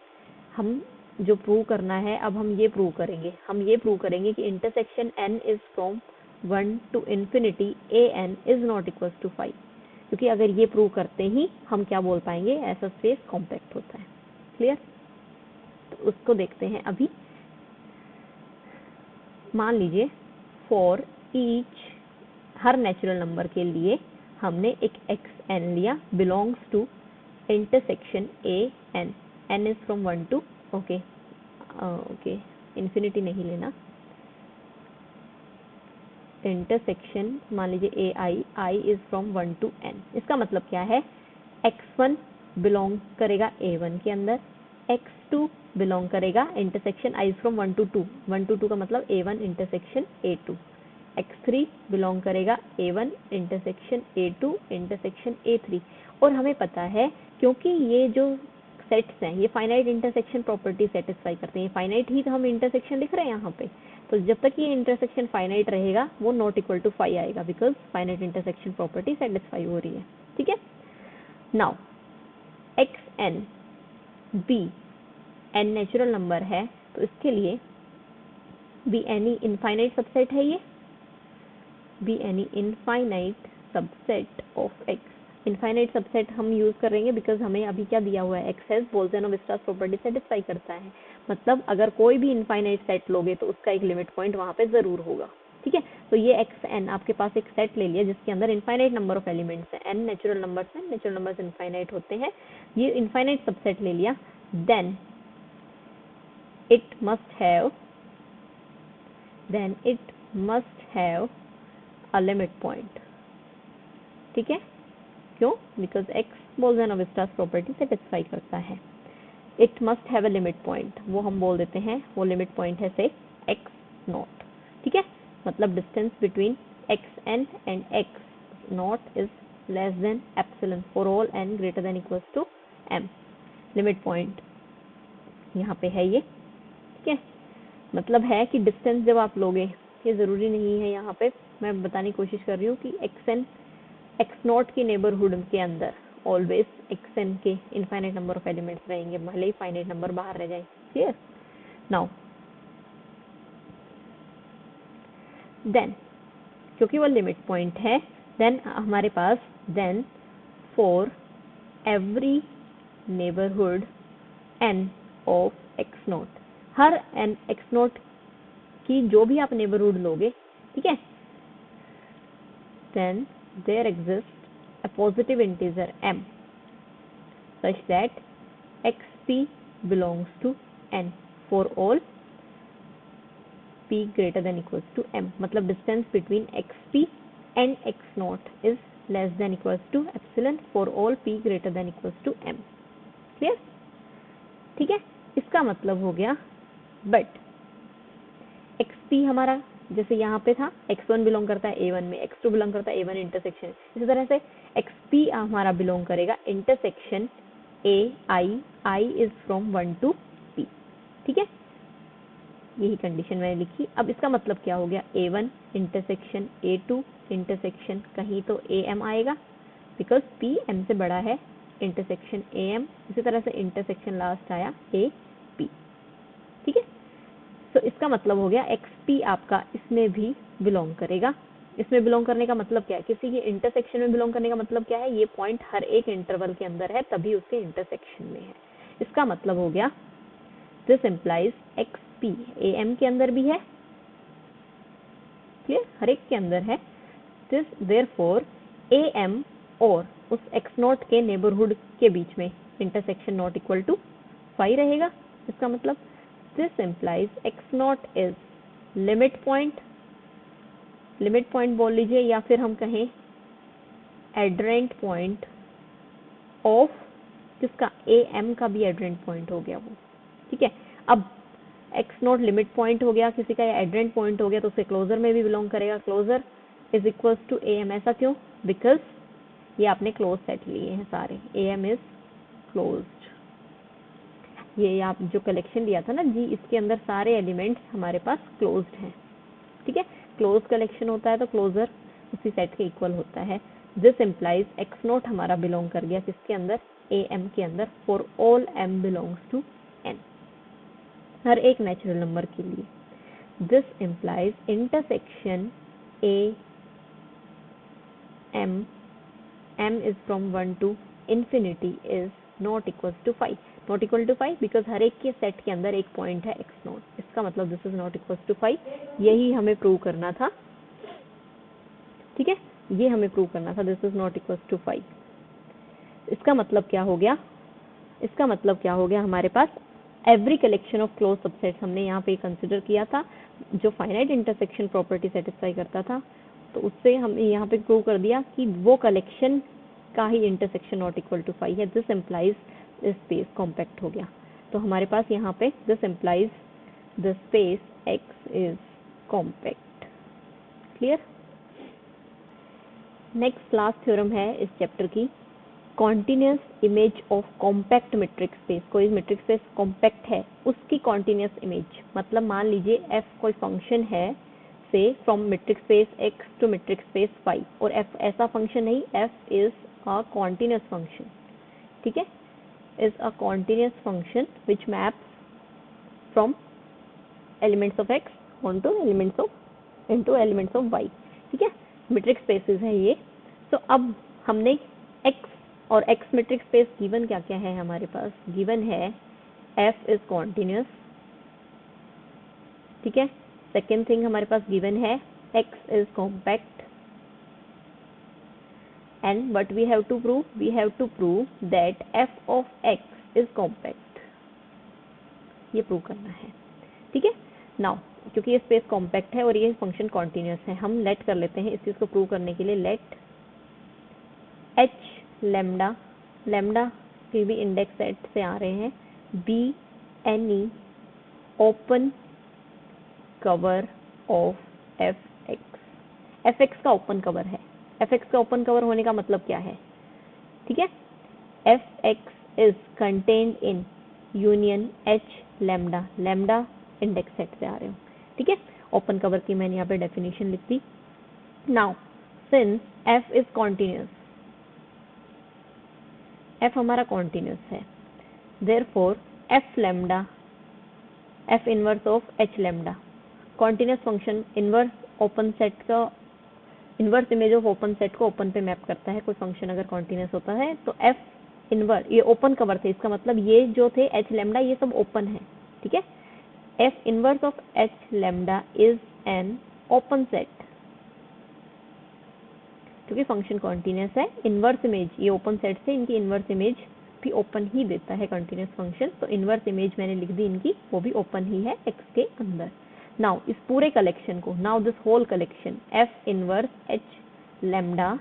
हम जो प्रूव करना है, अब हम ये प्रूव करेंगे, हम ये प्रूव करेंगे कि intersection n is from 1 to infinity an is not equals to 5, क्योंकि अगर ये प्रूव करते ही हम क्या बोल पाएंगे, ऐसा स्पेस कॉम्पैक्ट होता है। क्लियर, तो उसको देखते हैं अभी। मान लीजिए फॉर ईच, हर नेचुरल नंबर के लिए हमने एक xn लिया belongs to intersection an, n is from 1 to okay infinity नहीं लेना, इंटरसेक्शन मान लीजिए I is from 1 to n। इसका मतलब क्या है, x1 बिलोंग करेगा a1 के अंदर, x2 बिलोंग करेगा intersection i is from 1 to 2, 1 to 2 का मतलब a1 intersection a2, x3 belong करेगा a1 intersection a2 intersection a3। और हमें पता है क्योंकि ये जो सेट्स हैं ये फाइनाइट इंटरसेक्शन प्रॉपर्टी सेटिस्फाई करते हैं, फाइनाइट ही तो हम इंटरसेक्शन लिख रहे हैं यहाँ पे, तो जब तक ये इंटरसेक्शन फाइनाइट रहेगा वो नॉट इक्वल टू 5 आएगा, because finite intersection property satisfy हो रही है। ठीक है, now X N be N natural number है, तो इसके लिए बी एनी इनफाइनाइट सबसेट है, ये be any infinite subset of x. Infinite subset हम यूज करेंगे बिकॉज हमें अभी क्या दिया हुआ है, x has Bolzano Weierstrass property satisfy करता है, मतलब अगर कोई भी इनफाइनाइट सेट लोगे तो उसका एक लिमिट पॉइंट वहां पे जरूर होगा। ठीक है, तो ये एक्स एन आपके पास एक सेट ले लिया जिसके अंदर इनफाइनाइट नंबर ऑफ एलिमेंट्स हैं, एन नेचुरल नंबर्स हैं, नेचुरल नंबर्स इनफाइनाइट होते हैं, ये इनफाइनाइट सबसेट ले लिया, then it must have a limit point. ठीक है, क्यों? Because X Bolzano Weierstrass property satisfy करता है. It must have a limit point, वो हम बोल देते हैं, वो लिमिट पॉइंट है से एक्स नॉट. ठीक है, मतलब distance between X N and X naught is less than epsilon for all N greater than equals to M. Limit point यहाँ पे है ये. ठीक है, मतलब है कि डिस्टेंस जब आप लोगे, ये ज़रूरी नहीं है, यहाँ पे मैं बताने की कोशिश कर रही हूँ कि एक्स एन एक्स नॉट की नेबरहुड के अंदर ऑलवेज एक्स एन के इनफाइनाइट नंबर ऑफ एलिमेंट्स रहेंगे, भले ही फाइनाइट नंबर बाहर रह जाए. क्लियर? नाउ देन क्योंकि वो लिमिट पॉइंट है, देन हमारे पास then for every neighbourhood N of X naught, हर एन एक्स नॉट की जो भी आप नेबरहुड लोगे, ठीक है, then there exist a positive integer m such that xp belongs to n for all p greater than equals to m. मतलब distance between xp and x naught is less than equals to epsilon for all p greater than equals to m. Clear? ठीक है, इसका मतलब हो गया but xp हमारा जैसे यहाँ पे था x1 बिलोंग करता है a1 में, x2 बिलोंग करता है a1 इंटरसेक्शन, इसी तरह से xp हमारा बिलोंग करेगा intersection I is from 1 to p. ठीक है, यही कंडीशन मैंने लिखी. अब इसका मतलब क्या हो गया, a1 इंटरसेक्शन a2 इंटरसेक्शन कहीं तो am आएगा बिकॉज p m से बड़ा है, इंटरसेक्शन am, इसी तरह से इंटरसेक्शन लास्ट आया ap. ठीक है, तो इसका मतलब हो गया xp आपका इसमें भी बिलोंग करेगा. इसमें बिलोंग करने का मतलब क्या है, किसी के इंटरसेक्शन में बिलोंग करने का मतलब क्या है, ये पॉइंट हर एक इंटरवल के अंदर है तभी उसके इंटरसेक्शन में है. इसका मतलब हो गया दिस इम्प्लाइज xp am के अंदर भी है, क्लियर, हर एक के अंदर है. दिस देयरफॉर am और उस x नॉट के नेबरहुड के बीच में इंटरसेक्शन नॉट इक्वल टू 5 रहेगा. इसका मतलब this implies x not is limit point बोल लीजिए, या फिर हम कहें एड्रेंट पॉइंट ऑफ किसका, am का भी एड्रेंट पॉइंट हो गया वो. ठीक है, अब x नॉट लिमिट पॉइंट हो गया किसी का, या एड्रेंट पॉइंट हो गया, तो उससे क्लोजर में भी बिलोंग करेगा. Closure is equals to am. ऐसा क्यों? बिकॉज ये आपने क्लोज सेट लिए हैं सारे, am इज क्लोज्ड. ये आप जो कलेक्शन लिया था ना जी, इसके अंदर सारे एलिमेंट्स हमारे पास क्लोज्ड हैं. ठीक है, क्लोज कलेक्शन होता है तो क्लोजर उसी सेट के इक्वल होता है. दिस इम्प्लाइज एक्स नॉट हमारा बिलोंग कर गया किसके अंदर, am के अंदर, for all m belongs to n, हर एक नेचुरल नंबर के लिए. This implies intersection m is from 1 to infinity is not equal to 5. Not equal to 5 बिकॉज हर एक के सेट के अंदर एक पॉइंट है एक्स नॉट. इसका मतलब this is not equal to 5. यही हमें प्रूव करना था. ठीक है, ये हमें प्रूव करना था, this is not equal to 5. इसका मतलब क्या हो गया, इसका मतलब क्या हो गया, हमारे पास every collection of close subsets हमने यहाँ पे कंसिडर किया था जो फाइनाइट इंटरसेक्शन प्रॉपर्टी सेटिस्फाई करता था, तो उससे हमने यहाँ पे प्रूव कर दिया कि वो कलेक्शन का ही इंटरसेक्शन नॉट इक्वल टू 5 है. दिस इम्प्लाइज स्पेस कॉम्पैक्ट हो गया. तो हमारे पास यहाँ पे this implies the space x is compact. Clear? Next last theorem है इस चैप्टर की, continuous image of compact metric space. कोई मेट्रिक स्पेस कॉम्पैक्ट है, उसकी कॉन्टिन्यूस इमेज, मतलब मान लीजिए f कोई फंक्शन है say from metric space x to metric space 5, और f ऐसा फंक्शन नहीं, f is a continuous function. ठीक है, is a continuous function which maps from elements of x onto elements of y. ठीक है, metric spaces है ये. तो अब हमने x और x मेट्रिक स्पेस गिवन क्या क्या है हमारे पास, गिवन है f इज कॉन्टिन्यूस. ठीक है, सेकेंड थिंग हमारे पास गिवन है x is compact. And what we have to prove? We have to prove that f of x is compact. ये प्रूव करना है. ठीक है। नाउ क्योंकि ये स्पेस कॉम्पैक्ट है और ये फंक्शन कॉन्टिन्यूस है, हम लेट कर लेते हैं इस चीज़ को प्रूव करने के लिए। लेट एच लैम्डा, लैम्डा के भी इंडेक्स सेट से आ रहे हैं, be any open cover of F x. F x का ओपन कवर है। एफ एक्स का ओपन कवर होने का मतलब क्या है, ठीक है, F x is contained in union H lambda, lambda index set से आ रहे हो, ठीक है। ओपन कवर की मैंने यहाँ पे डेफिनेशन लिख दी। Now since F is continuous, F हमारा कॉन्टिन्यूस है, therefore F lambda, F inverse of H lambda, continuous function inverse open set का, inverse image of open set को ओपन पे मैप करता है। कोई फंक्शन अगर कॉन्टिन्यूस होता है तो एफ इनवर्स, ये ओपन कवर थे, इसका मतलब ये जो थे एच लैम्डा ये सब ओपन है, ठीक है। F inverse of H lambda is an open set, क्योंकि फंक्शन कॉन्टिन्यूस है, इनवर्स इमेज ये ओपन सेट से इनकी इनवर्स इमेज भी ओपन ही देता है कॉन्टिन्यूस फंक्शन, तो इनवर्स इमेज मैंने लिख दी इनकी, वो भी ओपन ही है एक्स के अंदर। नाउ इस पूरे कलेक्शन को, now this whole collection F inverse H lambda,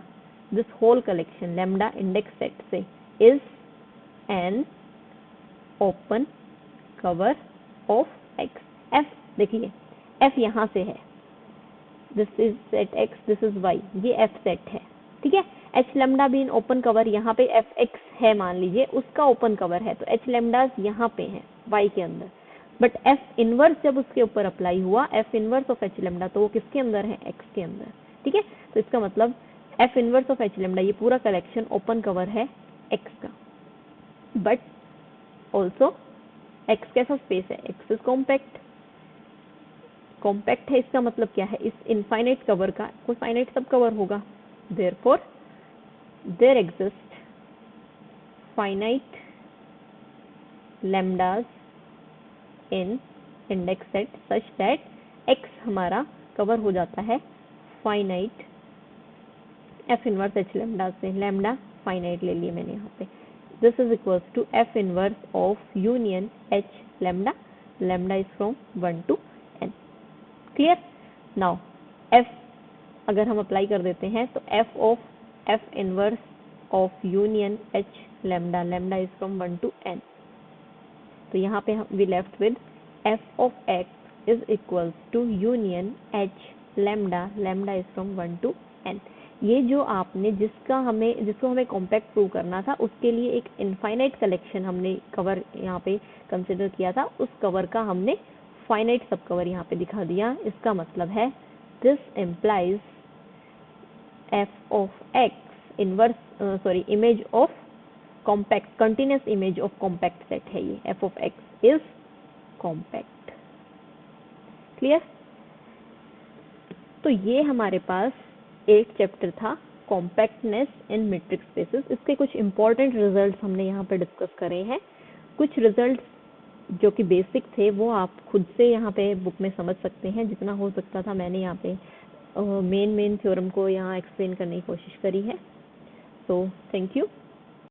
this whole collection lambda index set से is an open cover of X. F देखिए, एफ यहाँ से है, this is set X, this is Y, ये F set है, ठीक है। H lambda भी इन ओपन कवर, यहाँ पे एफ एक्स है मान लीजिए, उसका ओपन कवर है, तो एच लैम्डास यहाँ पे है वाई के अंदर, बट एफ इनवर्स जब उसके ऊपर अप्लाई हुआ, F inverse of H lambda, तो वो किसके अंदर है, एक्स के अंदर, ठीक है। तो इसका मतलब F inverse of H lambda ये पूरा कलेक्शन ओपन कवर है एक्स का, बट ऑल्सो एक्स कैसा स्पेस है, एक्स इज कॉम्पैक्ट, कॉम्पैक्ट है, इसका मतलब क्या है, इस इनफाइनाइट कवर का कोई फाइनाइट सब कवर होगा, therefore there exist finite lambdas in index set such that X हमारा कवर हो जाता है finite F inverse H lambda से, लैम्डा फाइनाइट ले लिए मैंने यहाँ पे, this is equals to F inverse of union H lambda, lambda is from 1 to n, clear. Now F अगर हम अप्लाई कर देते हैं तो F of F inverse of union H lambda, lambda is from 1 to n, तो यहाँ पे we left with F of X is equals to union H lambda, lambda is from 1 to n। ये जो आपने जिसको हमें कॉम्पैक्ट प्रूव करना था, उसके लिए एक इनफाइनाइट कलेक्शन हमने कवर यहाँ पे कंसिडर किया था, उस कवर का हमने फाइनाइट सब कवर यहाँ पे दिखा दिया। इसका मतलब है this implies F of x inverse image of compact, continuous image of compact set है ये, F of X is compact, clear. तो ये हमारे पास एक चैप्टर था कॉम्पैक्टनेस इन मैट्रिक्स स्पेसेस। इसके कुछ इंपॉर्टेंट रिजल्ट्स हमने यहाँ पे डिस्कस करे हैं। कुछ रिजल्ट्स जो कि बेसिक थे वो आप खुद से यहाँ पे बुक में समझ सकते हैं, जितना हो सकता था मैंने यहाँ पे मेन थ्योरम को यहाँ एक्सप्लेन करने की कोशिश करी है। So thank you.